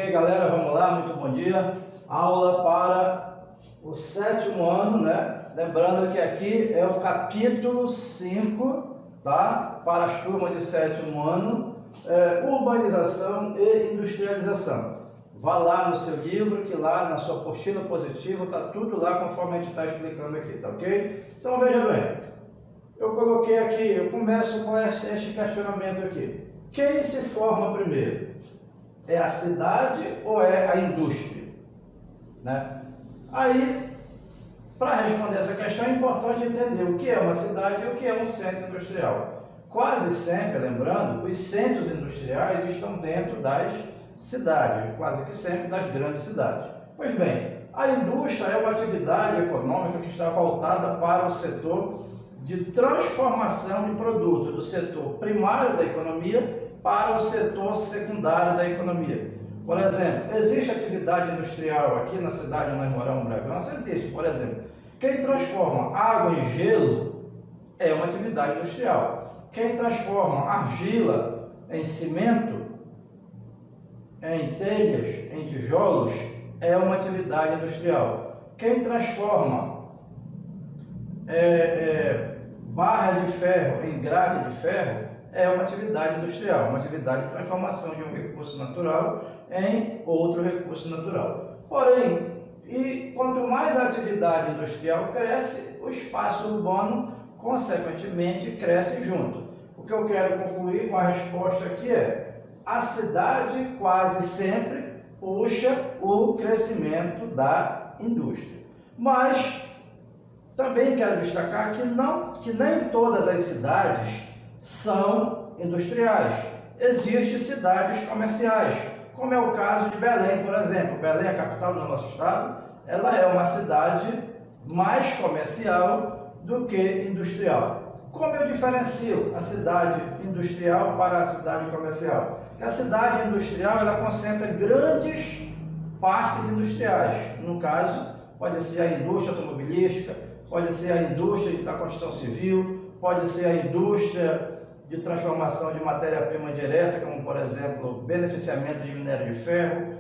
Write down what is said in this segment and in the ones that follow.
Ok, galera, vamos lá, muito bom dia. Aula para o 7º ano, né? Lembrando que aqui é o capítulo 5, tá? Para as turmas de 7º ano, urbanização e industrialização. Vá lá no seu livro, que lá na sua apostila positiva está tudo lá conforme a gente está explicando aqui, tá ok? Então veja bem, eu coloquei aqui, eu começo com este questionamento aqui. Quem se forma primeiro? É a cidade ou é a indústria? Né? Aí, para responder essa questão, é importante entender o que é uma cidade e o que é um centro industrial. Quase sempre, lembrando, os centros industriais estão dentro das cidades, quase que sempre das grandes cidades. Pois bem, a indústria é uma atividade econômica que está voltada para o setor de transformação de produtos, do setor primário da economia para o setor secundário da economia. Por exemplo, existe atividade industrial aqui na cidade onde nós moramos, Bragança? Existe. Por exemplo, quem transforma água em gelo é uma atividade industrial. Quem transforma argila em cimento, em telhas, em tijolos, é uma atividade industrial. Quem transforma barra de ferro em grade de ferro é uma atividade industrial, uma atividade de transformação de um recurso natural em outro recurso natural. Porém, e quanto mais a atividade industrial cresce, o espaço urbano, consequentemente, cresce junto. O que eu quero concluir com a resposta aqui é: a cidade quase sempre puxa o crescimento da indústria. Mas também quero destacar que nem todas as cidades são industriais. Existem cidades comerciais, como é o caso de Belém, por exemplo. Belém, a capital do nosso estado, ela é uma cidade mais comercial do que industrial. Como eu diferencio a cidade industrial para a cidade comercial? Que a cidade industrial, ela concentra grandes parques industriais. No caso, pode ser a indústria automobilística, pode ser a indústria da construção civil, pode ser a indústria de transformação de matéria-prima direta, como, por exemplo, beneficiamento de minério de ferro,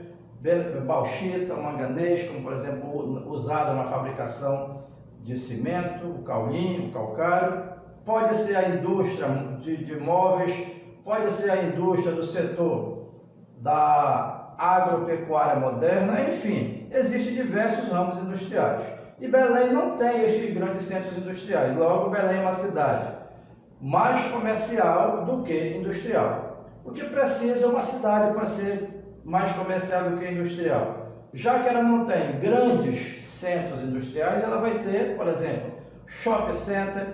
bauxita, manganês, como, por exemplo, usado na fabricação de cimento, o caulinho, o calcário. Pode ser a indústria de móveis, pode ser a indústria do setor da agropecuária moderna, enfim, existem diversos ramos industriais. E Belém não tem estes grandes centros industriais, logo Belém é uma cidade mais comercial do que industrial. O que precisa uma cidade para ser mais comercial do que industrial? Já que ela não tem grandes centros industriais, ela vai ter, por exemplo, shopping center,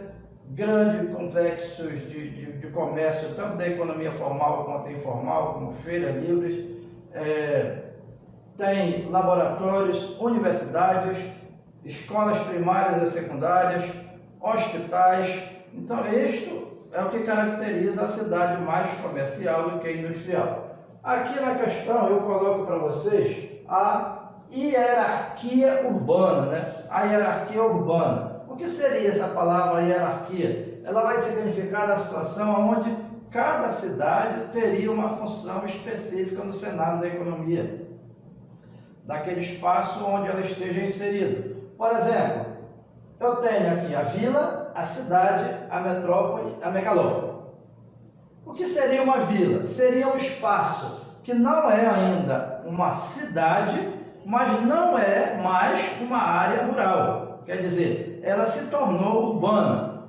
grandes complexos de comércio, tanto da economia formal quanto informal, como feiras livres, tem laboratórios, universidades, escolas primárias e secundárias, hospitais. Então, isto é o que caracteriza a cidade mais comercial do que industrial. Aqui na questão eu coloco para vocês a hierarquia urbana, né? A hierarquia urbana. O que seria essa palavra hierarquia? Ela vai significar a situação onde cada cidade teria uma função específica no cenário da economia, daquele espaço onde ela esteja inserida. Por exemplo, eu tenho aqui a vila, a cidade, a metrópole, a megalópole. O que seria uma vila? Seria um espaço que não é ainda uma cidade, mas não é mais uma área rural. Quer dizer, ela se tornou urbana.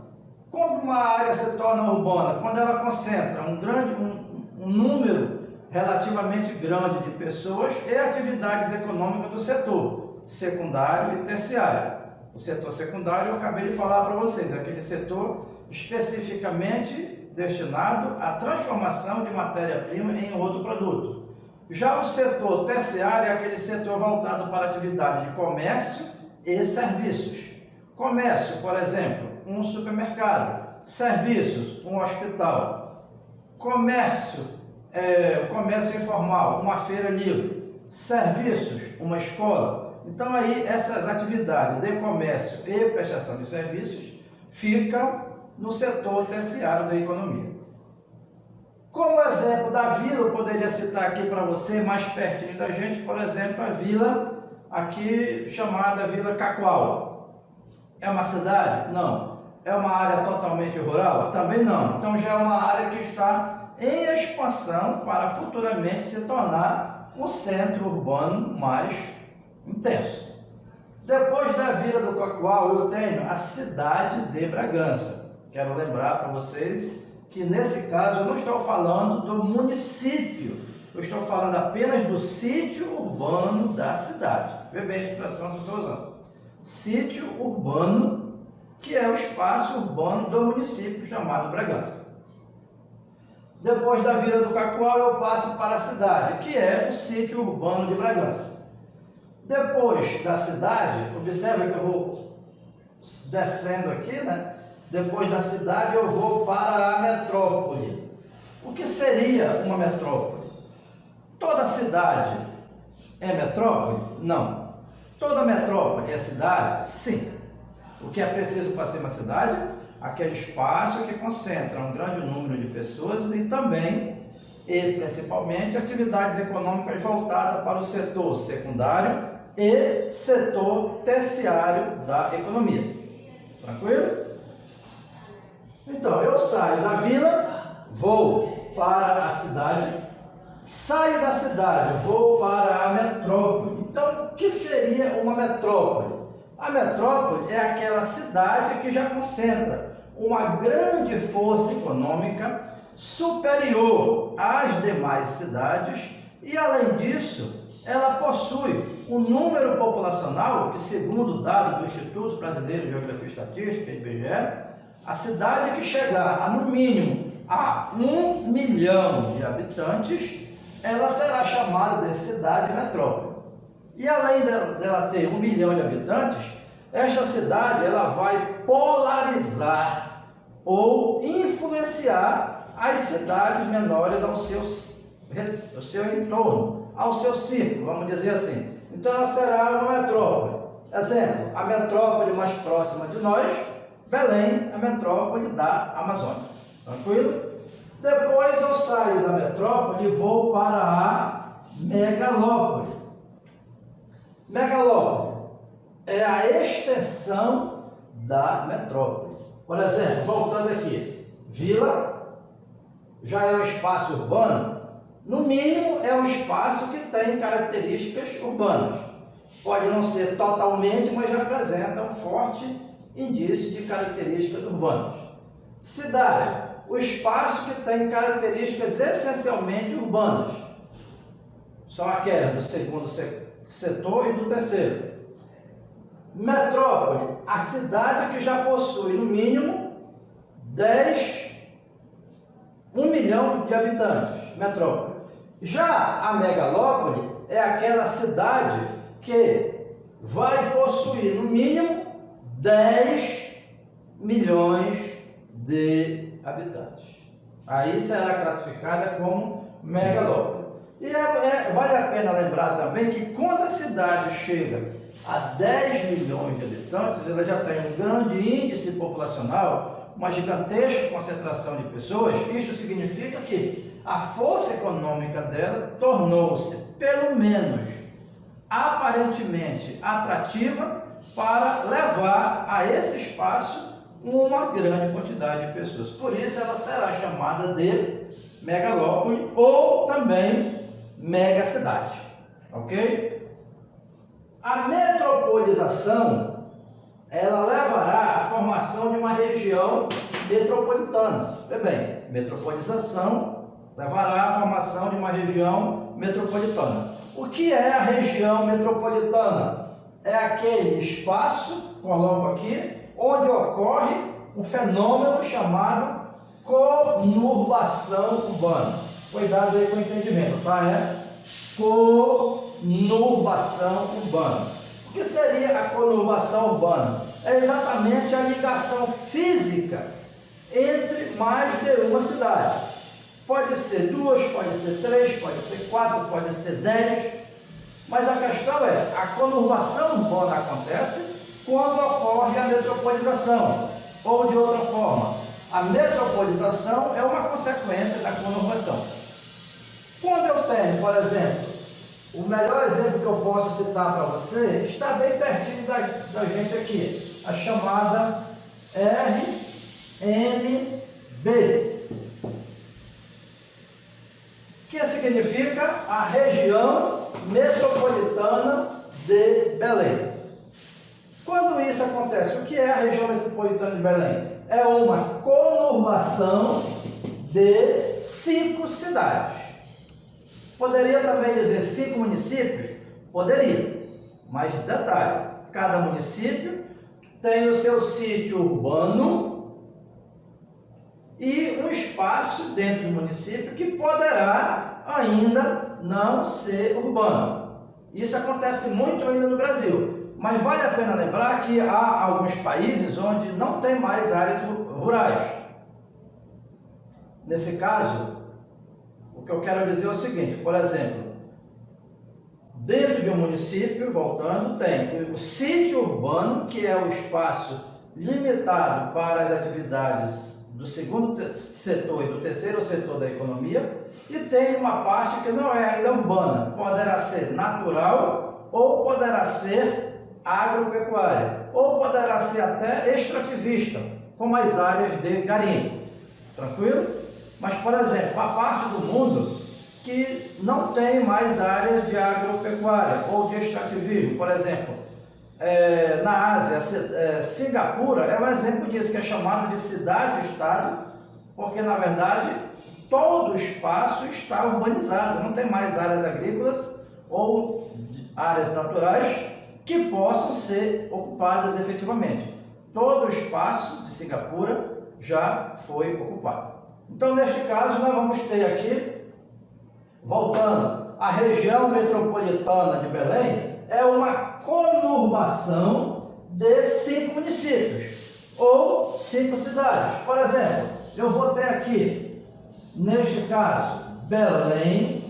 Quando uma área se torna urbana? Quando ela concentra um número relativamente grande de pessoas e atividades econômicas do setor secundário e terciário. O setor secundário, eu acabei de falar para vocês, aquele setor especificamente destinado à transformação de matéria-prima em outro produto. Já o setor terciário é aquele setor voltado para a atividade de comércio e serviços. Comércio, por exemplo, um supermercado. Serviços, um hospital. Comércio informal, uma feira livre. Serviços, uma escola. Então, aí, essas atividades de comércio e prestação de serviços ficam no setor terciário da economia. Como exemplo da vila, eu poderia citar aqui para você, mais pertinho da gente, por exemplo, a vila aqui chamada Vila Cacoal. É uma cidade? Não. É uma área totalmente rural? Também não. Então já é uma área que está em expansão para futuramente se tornar um centro urbano mais intenso. Depois da Vila do Cacoal, eu tenho a cidade de Bragança. Quero lembrar para vocês que nesse caso eu não estou falando do município, eu estou falando apenas do sítio urbano da cidade. Vê bem a expressão que eu estou usando. Sítio urbano, que é o espaço urbano do município chamado Bragança. Depois da Vila do Cacoal eu passo para a cidade, que é o sítio urbano de Bragança. Depois da cidade, observa que eu vou descendo aqui, né? Depois da cidade eu vou para a metrópole. O que seria uma metrópole? Toda cidade é metrópole? Não. Toda metrópole é cidade? Sim. O que é preciso para ser uma cidade? Aquele espaço que concentra um grande número de pessoas e também, e principalmente, atividades econômicas voltadas para o setor secundário e setor terciário da economia. Tranquilo? Então, eu saio da vila, vou para a cidade, saio da cidade, vou para a metrópole. Então, o que seria uma metrópole? A metrópole é aquela cidade que já concentra uma grande força econômica superior às demais cidades e, além disso, ela possui um número populacional que, segundo dados do Instituto Brasileiro de Geografia e Estatística, IBGE, a cidade que chegar a, no mínimo, a 1 milhão de habitantes, ela será chamada de cidade metrópole. E além dela ter 1 milhão de habitantes, esta cidade ela vai polarizar ou influenciar as cidades menores ao seu entorno, ao seu círculo, vamos dizer assim. Então ela será uma metrópole. Exemplo, a metrópole mais próxima de nós, Belém, a metrópole da Amazônia. Tranquilo? Depois eu saio da metrópole e vou para a megalópole. Megalópole é a extensão da metrópole. Por exemplo, voltando aqui, vila já é um espaço urbano, no mínimo é um espaço que tem características urbanas. Pode não ser totalmente, mas já apresenta um forte indício de características urbanas. Cidade, o espaço que tem características essencialmente urbanas. São aquelas do segundo setor e do terceiro. Metrópole, a cidade que já possui no mínimo 1 milhão de habitantes, metrópole. Já a megalópole é aquela cidade que vai possuir no mínimo 10 milhões de habitantes. Aí será classificada como megalópole. E vale a pena lembrar também que quando a cidade chega a 10 milhões de habitantes, ela já tem um grande índice populacional, uma gigantesca concentração de pessoas. Isso significa que a força econômica dela tornou-se, pelo menos aparentemente, atrativa para levar a esse espaço uma grande quantidade de pessoas. Por isso ela será chamada de megalópole ou também megacidade. Ok? A metropolização, ela levará à formação de uma região metropolitana. Vê bem, metropolização levará à formação de uma região metropolitana. O que é a região metropolitana? É aquele espaço, coloco aqui, onde ocorre um fenômeno chamado conurbação urbana. Cuidado aí com o entendimento, tá? É conurbação urbana. O que seria a conurbação urbana? É exatamente a ligação física entre mais de uma cidade. Pode ser 2, pode ser 3, pode ser 4, pode ser 10. Mas a questão é, a conurbação urbana acontece quando ocorre a metropolização. Ou de outra forma, A metropolização é uma consequência da conurbação. Quando eu tenho, por exemplo, o melhor exemplo que eu posso citar para você está bem pertinho da gente aqui, a chamada RNB, que significa a região metropolitana de Belém. Quando isso acontece, o que é a região metropolitana de Belém? É uma conurbação de 5 cidades. Poderia também dizer 5 municípios? Poderia, mas detalhe, cada município tem o seu sítio urbano e um espaço dentro do município que poderá ainda não ser urbano. Isso acontece muito ainda no Brasil, mas vale a pena lembrar que há alguns países onde não tem mais áreas rurais. Nesse caso, o que eu quero dizer é o seguinte, por exemplo, dentro de um município, voltando, tem o sítio urbano, que é o espaço limitado para as atividades do segundo setor e do terceiro setor da economia, e tem uma parte que não é ainda urbana, poderá ser natural ou poderá ser agropecuária, ou poderá ser até extrativista, como as áreas de garimpo. Tranquilo? Mas, por exemplo, a parte do mundo que não tem mais áreas de agropecuária ou de extrativismo, por exemplo, na Ásia, Singapura é um exemplo disso, que é chamado de cidade-estado, porque, na verdade, todo o espaço está urbanizado, não tem mais áreas agrícolas ou áreas naturais que possam ser ocupadas efetivamente. Todo o espaço de Singapura já foi ocupado. Então, neste caso, nós vamos ter aqui, voltando, a região metropolitana de Belém é uma conurbação de 5 municípios ou 5 cidades. Por exemplo, eu vou ter aqui, neste caso, Belém,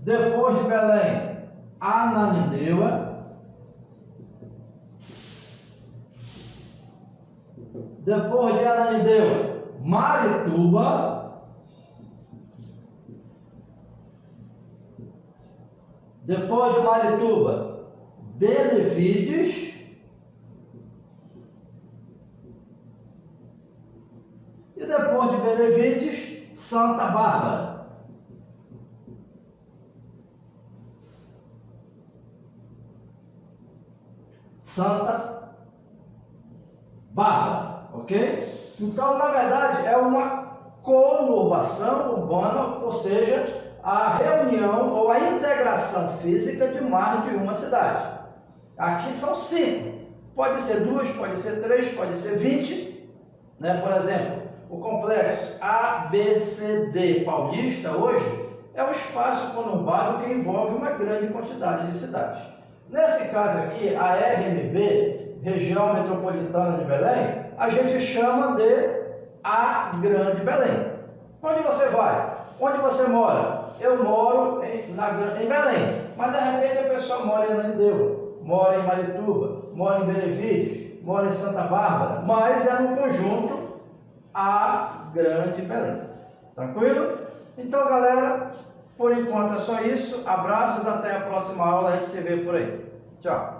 depois de Belém, Ananindeua, depois de Ananindeua, Marituba, depois de Marituba, Benevides, e depois de Benevides, Santa Bárbara. Santa Bárbara, ok? Então, na verdade, é uma conurbação urbana, ou seja, a reunião ou a integração física de mais de uma cidade. Aqui são 5. Pode ser 2, pode ser 3, pode ser 20. Né? Por exemplo, o complexo ABCD Paulista hoje é um espaço conurbado que envolve uma grande quantidade de cidades. Nesse caso aqui, a RMB, Região Metropolitana de Belém, a gente chama de a Grande Belém. Onde você vai? Onde você mora? Eu moro em Belém, mas de repente a pessoa mora em Ananindeua, mora em Marituba, mora em Benevides, mora em Santa Bárbara, mas é no conjunto a Grande Belém. Tranquilo? Então, galera, por enquanto é só isso. Abraços, até a próxima aula, a gente se vê por aí. Tchau!